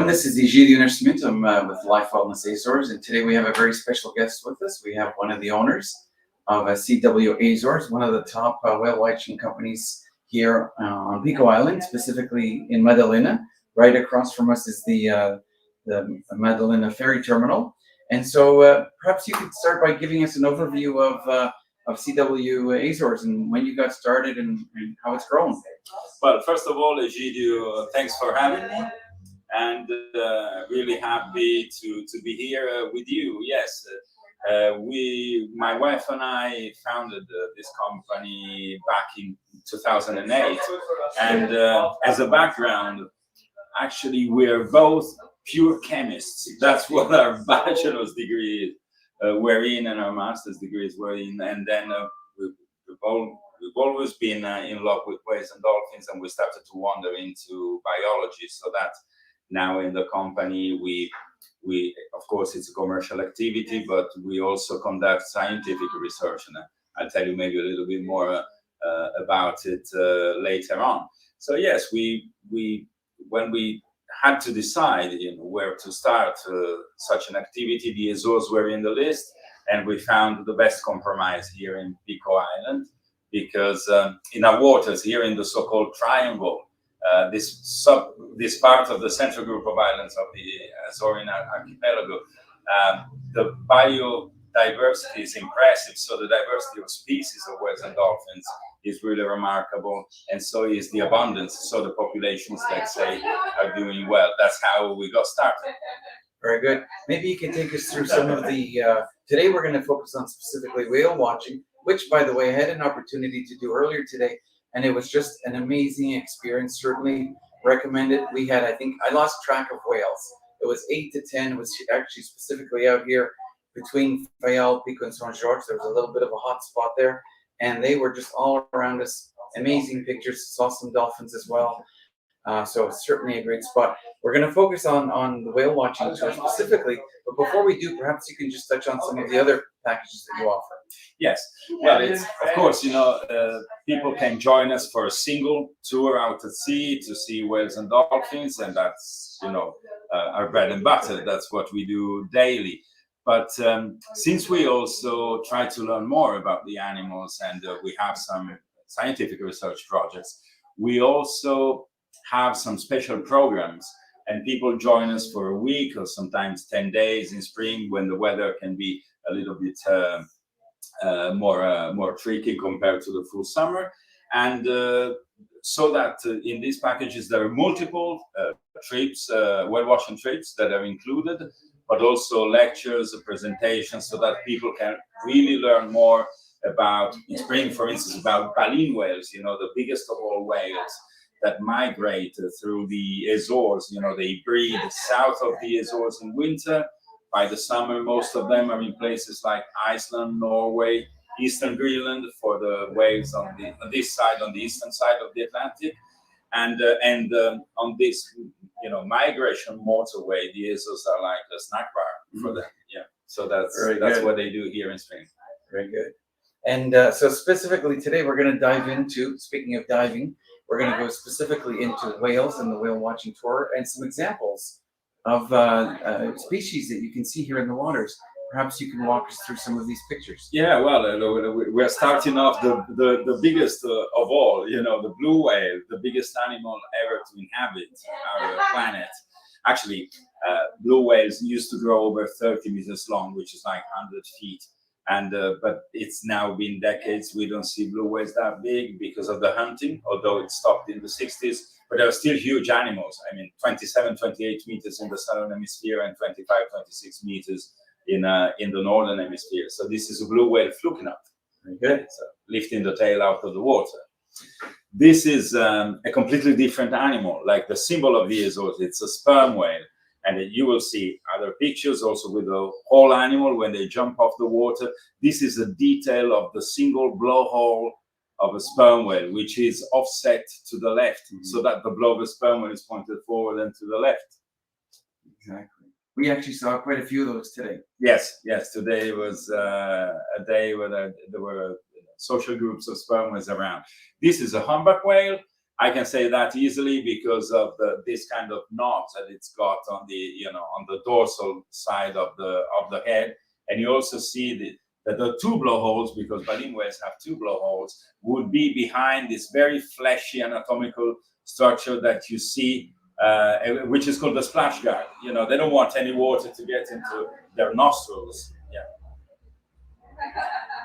everyone, this is Egidio Nascimento. I'm with Life Wellness Azores, and today we have a very special guest with us. We have one of the owners of CW Azores, one of the top whale watching companies here on Pico Island, specifically in Madalena. Right across from us is the Madalena ferry terminal. And so perhaps you could start by giving us an overview of CW Azores and when you got started and how it's grown. Well, first of all, Egidio, thanks for having me. And really happy to be here with you. Yes, my wife and I founded this company back in 2008. And as a background, actually, we're both pure chemists. That's what our bachelor's degree were in and our master's degrees were in. And then we've always been in love with whales and dolphins, and we started to wander into biology. So that now in the company, we of course it's a commercial activity, but we also conduct scientific research, and I'll tell you maybe a little bit more about it later on. So yes, we when we had to decide where to start such an activity, the Azores were in the list, and we found the best compromise here in Pico Island, because in our waters here in the so-called triangle, this part of the central group of islands of the Azorean archipelago, the biodiversity is impressive. So the diversity of species of whales and dolphins is really remarkable, and so is the abundance. So the populations, let's say, are doing well. That's how we got started. Very good. Maybe you can take us through some of the. Today we're going to focus on specifically whale watching, which, by the way, I had an opportunity to do earlier today. And it was just an amazing experience. Certainly recommend it. We had, I think, I lost track of whales. It was 8 to 10. It was actually specifically out here between Fayal, Pico, and Saint George. There was a little bit of a hot spot there, and they were just all around us. Amazing pictures. Saw some dolphins as well. So it's certainly a great spot. We're going to focus on the whale watching tour specifically, but before we do, perhaps you can just touch on some of the other packages that you offer. Yes, well, it's of course, people can join us for a single tour out at sea to see whales and dolphins, and that's our bread and butter. That's what we do daily. But since we also try to learn more about the animals, and we have some scientific research projects, we also have some special programs, and people join us for a week or sometimes 10 days in spring when the weather can be a little bit more tricky compared to the full summer. And so that in these packages there are multiple trips, whale watching trips that are included, but also lectures, presentations, so that people can really learn more about, in spring, for instance, about baleen whales, the biggest of all whales that migrate through the Azores. They breed south of the Azores in winter. By the summer, most of them are in places like Iceland, Norway, Eastern Greenland for the whales on this side, on the eastern side of the Atlantic, and on this, migration motorway, the Azores are like a snack bar for them. Yeah, so that's what they do here in spring. Very good. And so specifically today, we're going to dive into. Speaking of diving, we're going to go specifically into whales and the whale watching tour and some examples of species that you can see here in the waters. Perhaps you can walk us through some of these pictures. Yeah, well, we're starting off the biggest of all, the blue whale, the biggest animal ever to inhabit our planet. Actually, blue whales used to grow over 30 meters long, which is like 100 feet. And but it's now been decades we don't see blue whales that big because of the hunting, although it stopped in the 60s. But they're still huge animals. I mean, 27, 28 meters in the southern hemisphere and 25, 26 meters in the northern hemisphere. So this is a blue whale fluking up. Very good. So lifting the tail out of the water. This is a completely different animal. Like the symbol of the Azores, it's a sperm whale. And you will see other pictures also with the whole animal when they jump off the water. This is a detail of the single blowhole of a sperm whale, which is offset to the left, so that the blow of a sperm whale is pointed forward and to the left. Exactly. We actually saw quite a few of those today. Yes. Today was a day where there were social groups of sperm whales around. This is a humpback whale. I can say that easily because of this kind of knobs that it's got on the on the dorsal side of the head, and you also see that the two blowholes, because baleen whales have two blowholes, would be behind this very fleshy anatomical structure that you see, which is called the splash guard. They don't want any water to get into their nostrils. Yeah.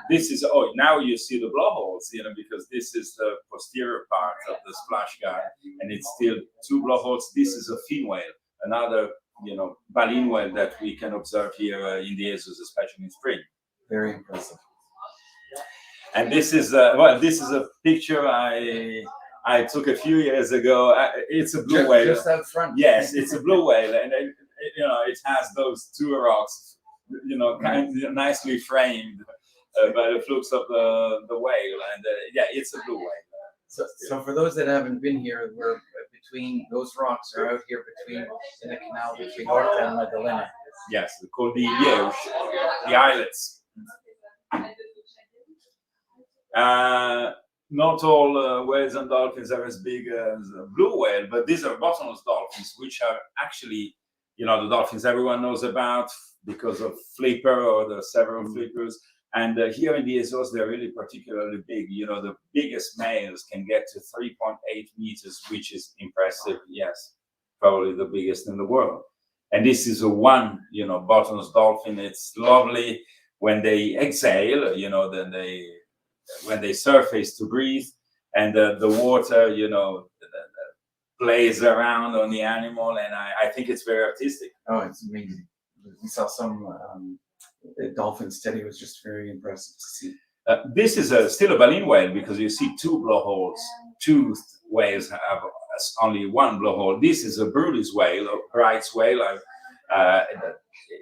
This is now you see the blowholes, because this is the posterior part of the splash guard, and it's still two blowholes. This is a fin whale, another baleen whale that we can observe here in the Azores, especially in spring. Very impressive. And this is this is a picture I took a few years ago. It's a blue whale. Just out front. Yes, it's a blue whale, and it has those two rocks, kind of nicely framed by the flukes of the whale, and yeah, it's a blue whale. So for those that haven't been here, we're between those rocks are out here in the canal between Horta and Magdalena. Yes, called the Liège, the islets. Not all whales and dolphins are as big as a blue whale, but these are bottlenose dolphins, which are actually, the dolphins everyone knows about because of flipper or the several flippers. And here in the Azores, they're really particularly big. The biggest males can get to 3.8 meters, which is impressive. Yes, probably the biggest in the world. And this is a one, bottlenose dolphin. It's lovely when they exhale, then when they surface to breathe, and the water, plays around on the animal, and I think it's very artistic. Oh, it's amazing. We saw some dolphins. Teddy was just very impressive to see. This is still a baleen whale because you see two blowholes. Toothed whales have only one blowhole. This is a Brulis whale, a Wright's whale.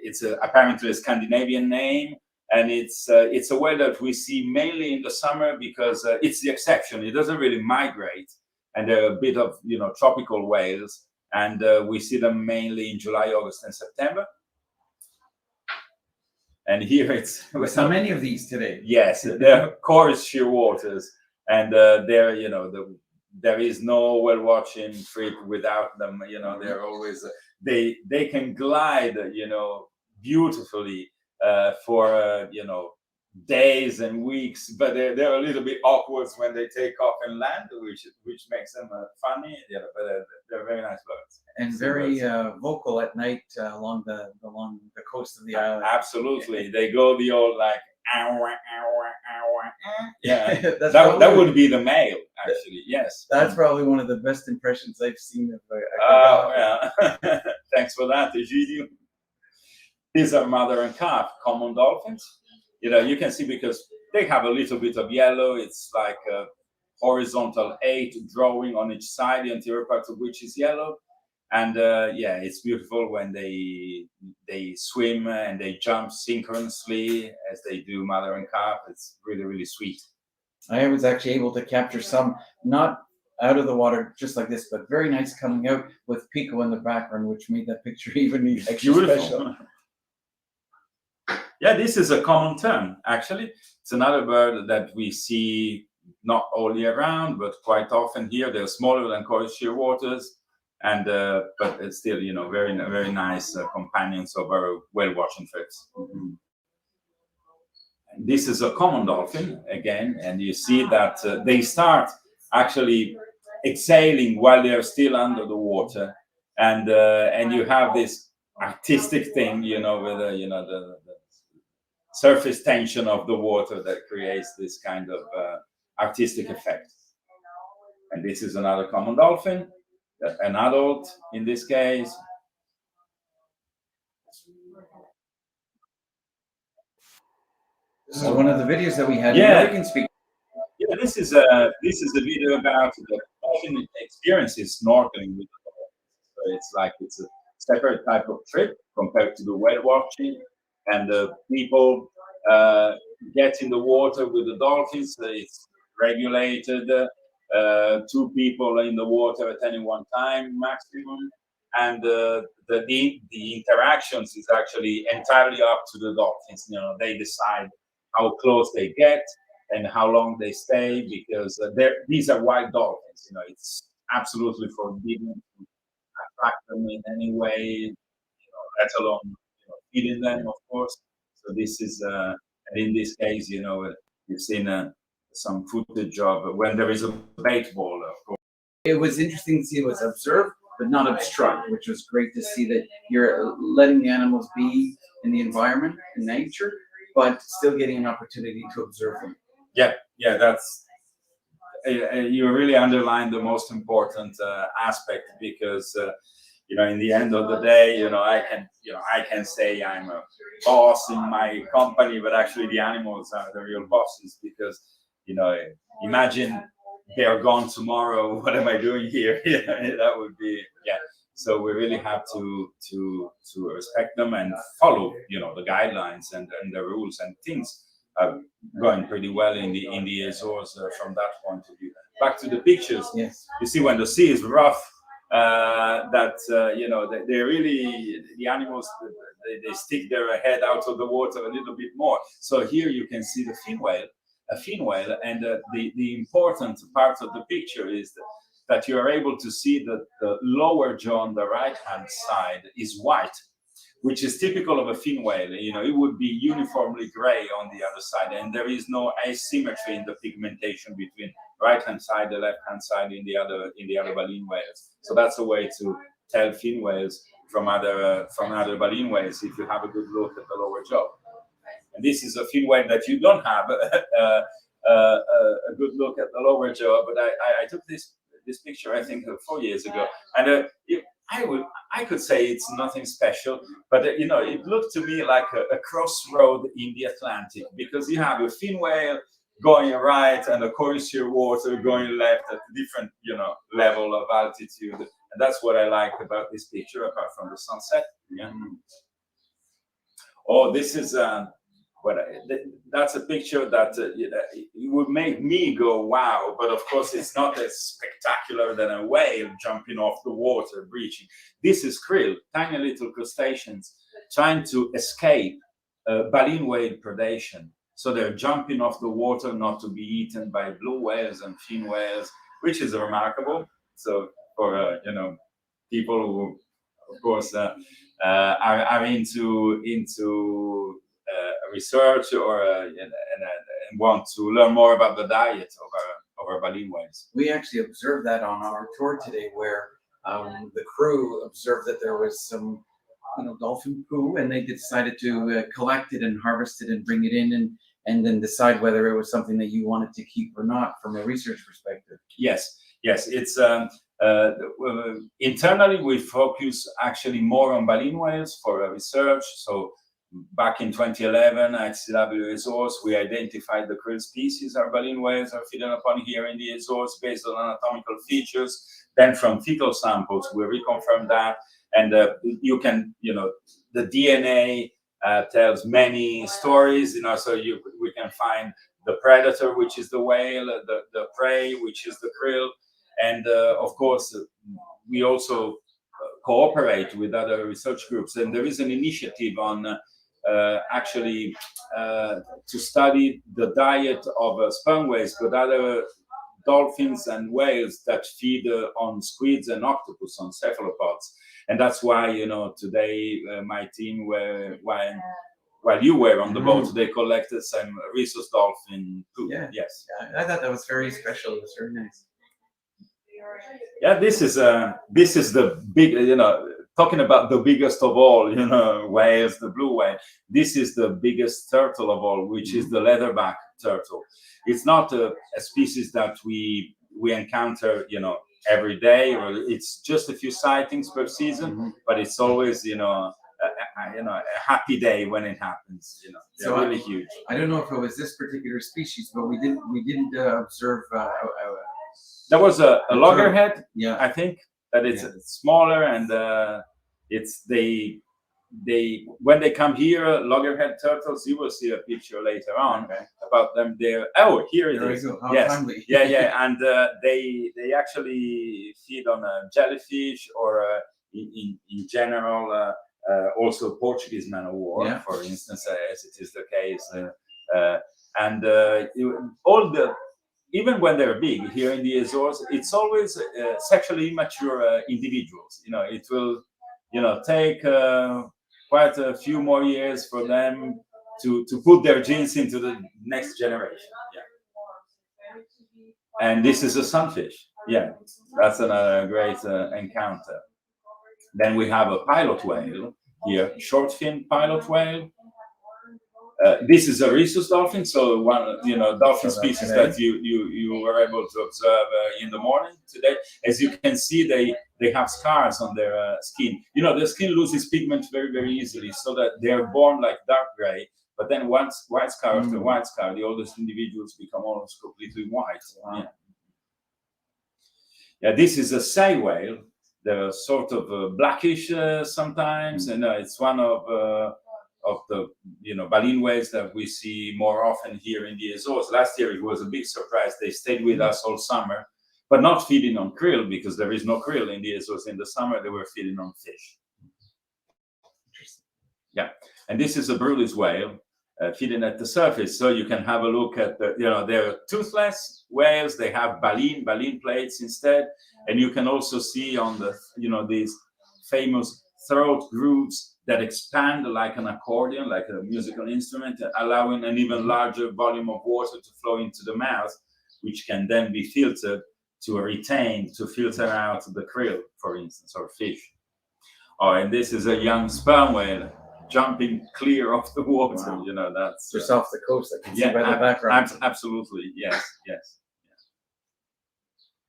It's apparently a Scandinavian name. And it's a whale that we see mainly in the summer because it's the exception. It doesn't really migrate, and they're a bit of tropical whales, and we see them mainly in July, August, and September. And here it's so many of these today. Yes, they're chorus sheer waters, and there there is no whale watching trip without them. They're always they can glide beautifully. For days and weeks, but they're a little bit awkward when they take off and land, which makes them funny. But they're very nice birds and very vocal at night along the coast of the island. Absolutely, they go the old like yeah. that would be the male, actually. Yes, that's probably one of the best impressions I've seen of yeah. Thanks for that, Egidio. These are mother and calf common dolphins. You can see because they have a little bit of yellow. It's like a horizontal 8 drawing on each side, the anterior part of which is yellow. And yeah, it's beautiful when they swim and they jump synchronously as they do mother and calf. It's really, really sweet. I was actually able to capture some, not out of the water just like this, but very nice coming out with Pico in the background, which made that picture even extra special. Yeah, this is a common term, actually. It's another bird that we see not all year round, but quite often here. They're smaller than chorus sheer waters, and but it's still, very, very nice companions of our whale watching trips. Mm-hmm. This is a common dolphin, again, and you see that they start actually exhaling while they're still under the water, and you have this artistic thing, with the surface tension of the water that creates this kind of artistic effect. And this is another common dolphin, an adult in this case. This is one of the videos that we had. Yeah, you can speak. Yeah, this is a video about the dolphin experiences snorkeling with the dolphins. So it's a separate type of trip compared to the whale watching. And people get in the water with the dolphins. It's regulated, 2 people in the water at any one time maximum, and the interactions is actually entirely up to the dolphins. They decide how close they get, and how long they stay, because these are wild dolphins. You know, it's absolutely forbidden to attract them in any way, let alone feeding them, of course. So this is, and in this case, you've seen some footage of when there is a bait ball, of course. It was interesting to see it was observe, but not obstruct, which was great to see that you're letting the animals be in the environment, in nature, but still getting an opportunity to observe them. Yeah, that's you really underlined the most important aspect, because in the end of the day, I can say I'm a boss in my company, but actually the animals are the real bosses, because imagine they are gone tomorrow. What am I doing here? That would be, yeah. So we really have to respect them and follow the guidelines and the rules, and things are going pretty well in the Azores from that point of view. Back to the pictures. Yes. You see, when the sea is rough, they really, the animals, they stick their head out of the water a little bit more. So here you can see the a fin whale, and the important part of the picture is that you are able to see that the lower jaw on the right hand side is white, which is typical of a fin whale. It would be uniformly gray on the other side, and there is no asymmetry in the pigmentation between right hand side, the left hand side in the other baleen whales. So that's a way to tell fin whales from other baleen whales, if you have a good look at the lower jaw. And this is a fin whale that you don't have a good look at the lower jaw, but I took this picture, I think, 4 years ago, and I could say it's nothing special, but it looked to me like a crossroad in the Atlantic, because you have a fin whale going right and a coarser water going left at different level of altitude, and that's what I like about this picture, apart from the sunset. Yeah. Oh, this is that's a picture that it would make me go wow, but of course it's not as spectacular than a whale jumping off the water, breaching. This is krill, tiny little crustaceans trying to escape baleen whale predation. So they're jumping off the water not to be eaten by blue whales and fin whales, which is remarkable. So for people who, of course, are into research or and want to learn more about the diet of our baleen whales. We actually observed that on our tour today, where the crew observed that there was some dolphin poo, and they decided to collect it and harvest it and bring it in, and then decide whether it was something that you wanted to keep or not from a research perspective. Yes, it's internally we focus actually more on baleen whales for research. So back in 2011 at CW Azores, we identified the krill species our baleen whales are feeding upon here in the Azores based on anatomical features. Then from fecal samples, we reconfirmed that, and you can, the DNA tells many stories, so we can find the predator, which is the whale, the prey, which is the krill, and of course, we also cooperate with other research groups, and there is an initiative on actually to study the diet of sperm whales, but other dolphins and whales that feed on squids and octopus, on cephalopods. And that's why, today my team while you were on the boat, they collected some rhesus dolphin poop. Yeah. Yes. I thought that was very special. It was very nice. Yeah, this is the big, talking about the biggest of all, whales, the blue whale. This is the biggest turtle of all, which is the leatherback turtle. It's not a species that we encounter, every day, or it's just a few sightings per season, but it's always, a happy day when it happens. They're So really huge. I don't know if it was this particular species, but we didn't observe. There was a loggerhead, Yeah, I think, that it's smaller, and it's they when they come here, loggerhead turtles, you will see a picture later on about them there. Oh, here it is. Yes. Timely. Yeah, and they actually feed on jellyfish, or in general also Portuguese man of war, for instance, as it is the case. And even when they're big here in the Azores, it's always sexually immature individuals. It will, take quite a few more years for them to put their genes into the next generation. Yeah. And this is a sunfish. Yeah, that's another great encounter. Then we have a pilot whale here, short fin pilot whale. This is a rhesus dolphin, so one dolphin species that you were able to observe in the morning today. As you can see, they have scars on their skin. The skin loses pigment very, very easily, so that they are born like dark gray. But then once white scar after white scar, the oldest individuals become almost completely white. Wow. Yeah, this is a sei whale. They're sort of blackish sometimes, and it's one of the baleen whales that we see more often here in the Azores. Last year it was a big surprise. They stayed with us all summer, but not feeding on krill, because there is no krill in the Azores in the summer. They were feeding on fish. Yeah, and this is a Brulis whale feeding at the surface. So you can have a look at they're toothless whales. They have baleen plates instead, and you can also see on the these famous throat grooves that expand like an accordion, like a musical instrument, allowing an even larger volume of water to flow into the mouth, which can then be filtered to filter out the krill, for instance, or fish. Oh, and this is a young sperm whale jumping clear off the water. Wow. That's just off the coast. I can see by the background. Absolutely, yes.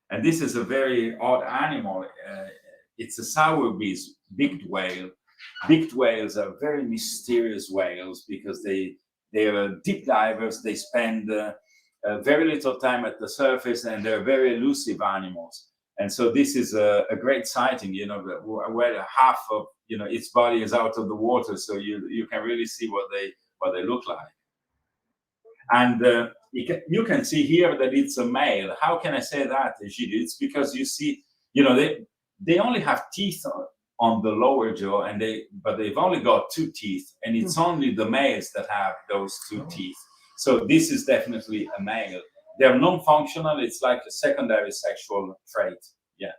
And this is a very odd animal. It's a sourbees beaked whale. Beaked whales are very mysterious whales because they are deep divers. They spend very little time at the surface, and they're very elusive animals. And so this is a great sighting, where half of its body is out of the water, so you can really see what they look like. And you can see here that it's a male. How can I say that, Egidio? It's because you see, they only have teeth on the lower jaw, but they've only got 2 teeth, and it's only the males that have those 2 teeth. So this is definitely a male. They're non-functional. It's like a secondary sexual trait. Yeah.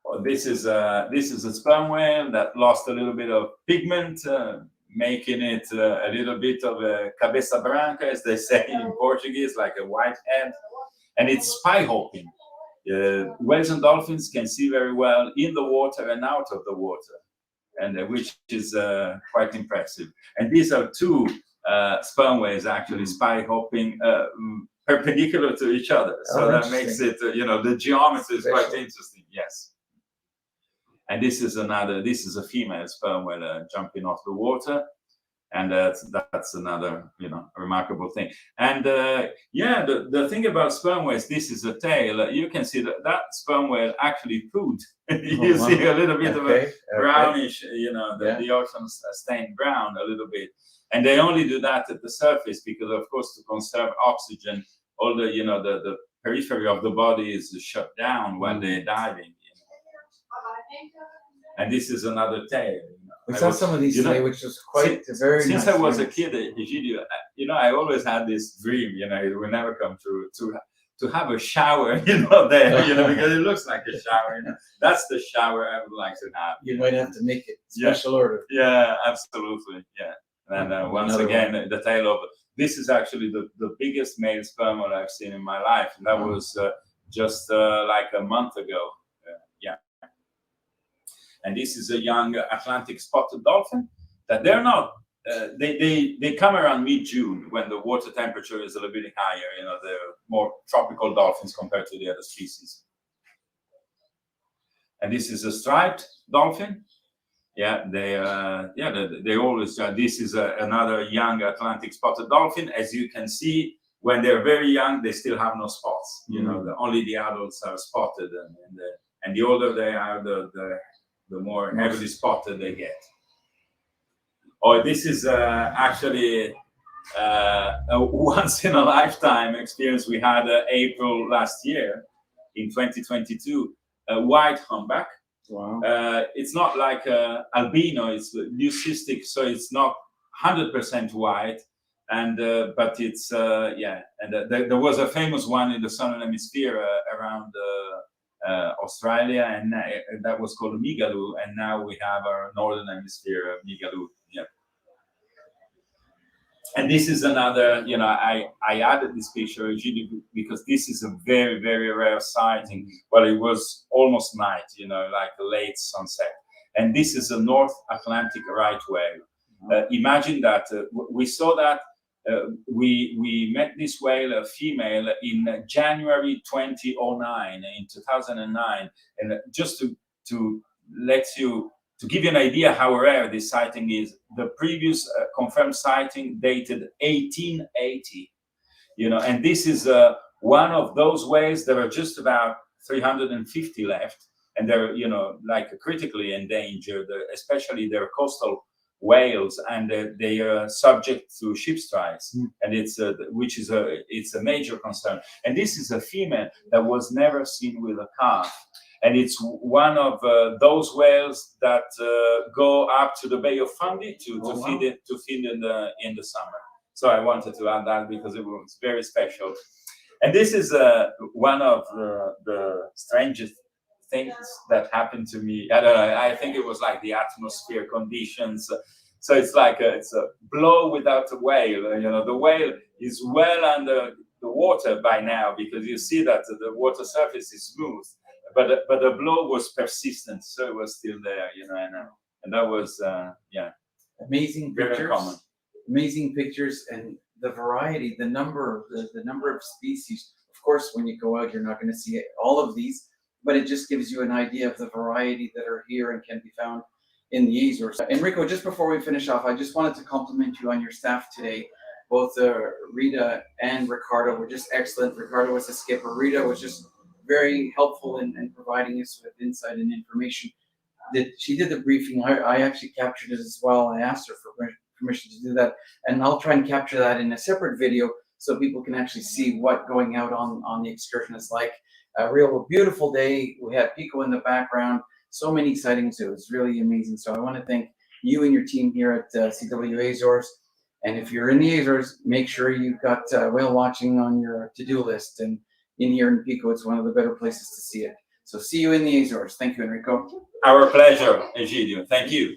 Well, this is a sperm whale that lost a little bit of pigment, making it a little bit of a cabeça branca, as they say in Portuguese, like a white head, and it's spy hopping. Whales and dolphins can see very well in the water and out of the water, and which is quite impressive. And these are 2 sperm whales actually spy hopping perpendicular to each other. So that makes it, the geometry is quite interesting. Yes. And this is a female sperm whale jumping off the water. And that's another, remarkable thing. And the thing about sperm whales, this is a tail. You can see that sperm whale actually pooed. You see a little bit of a brownish, the ocean stained brown a little bit. And they only do that at the surface because, of course, to conserve oxygen, all the periphery of the body is shut down while they're diving. And this is another tail. We saw some of these today, which was quite very nice. Since I was a kid, Egidio, I always had this dream, it will never come true, to have a shower, there, because it looks like a shower. That's the shower I would like to have. You might have to make it special order. Yeah, absolutely. Yeah. And once again, the tail of this is actually the biggest male sperm whale I've seen in my life. And that was just like a month ago. Yeah. And this is a young Atlantic spotted dolphin that they're not, they come around mid-June when the water temperature is a little bit higher. They're more tropical dolphins compared to the other species. And this is a striped dolphin. Yeah, they always. This is another young Atlantic spotted dolphin. As you can see, when they're very young, they still have no spots. Only the adults are spotted, and the older they are, the more heavily spotted they get. Oh, this is actually a once in a lifetime experience. We had April last year, in 2022, a white humpback. Wow. It's not like albino, it's leucistic, so it's not 100% white, And but it's yeah, and there was a famous one in the southern hemisphere around Australia, and that was called Migaloo, and now we have our northern hemisphere Migaloo. Yeah. And this is another, you know, I added this picture because this is a very, very rare sighting. Well, it was almost night, you know, like a late sunset. And this is a North Atlantic right whale. Imagine that we saw that we met this whale, a female, in January 2009, in 2009. And just to let you, to give you an idea how rare this sighting is, the previous confirmed sighting dated 1880, you know, and this is one of those whales. There are just about 350 left, and they're, you know, like critically endangered, especially their coastal whales, and they are subject to ship strikes, and it's which is it's a major concern. And this is a female that was never seen with a calf. And it's one of those whales that go up to the Bay of Fundy to feed in the summer. So I wanted to add that because it was very special. And this is one of the strangest things that happened to me. I don't know. I think it was like the atmosphere conditions. So it's like it's a blow without a whale. You know, the whale is well under the water by now because you see that the water surface is smooth. But the blow was persistent, so it was still there, you know, and that was yeah, amazing pictures, very common. Amazing pictures, and the variety, the number of species. Of course, when you go out, you're not going to see all of these, but it just gives you an idea of the variety that are here and can be found in the Azores. Enrico, just before we finish off, I just wanted to compliment you on your staff today. Both Rita and Ricardo were just excellent. Ricardo was the skipper. Rita was just very helpful in providing us with insight and information. She did the briefing. I actually captured it as well. I asked her for permission to do that, and I'll try and capture that in a separate video so people can actually see what going out on the excursion is like. A real beautiful day. We had Pico in the background. So many sightings. It was really amazing. So I want to thank you and your team here at CW Azores. And if you're in the Azores, make sure you've got whale watching on your to-do list. And in here in Pico, it's one of the better places to see it. So see you in the Azores. Thank you, Enrico. Our pleasure, Egidio. Thank you.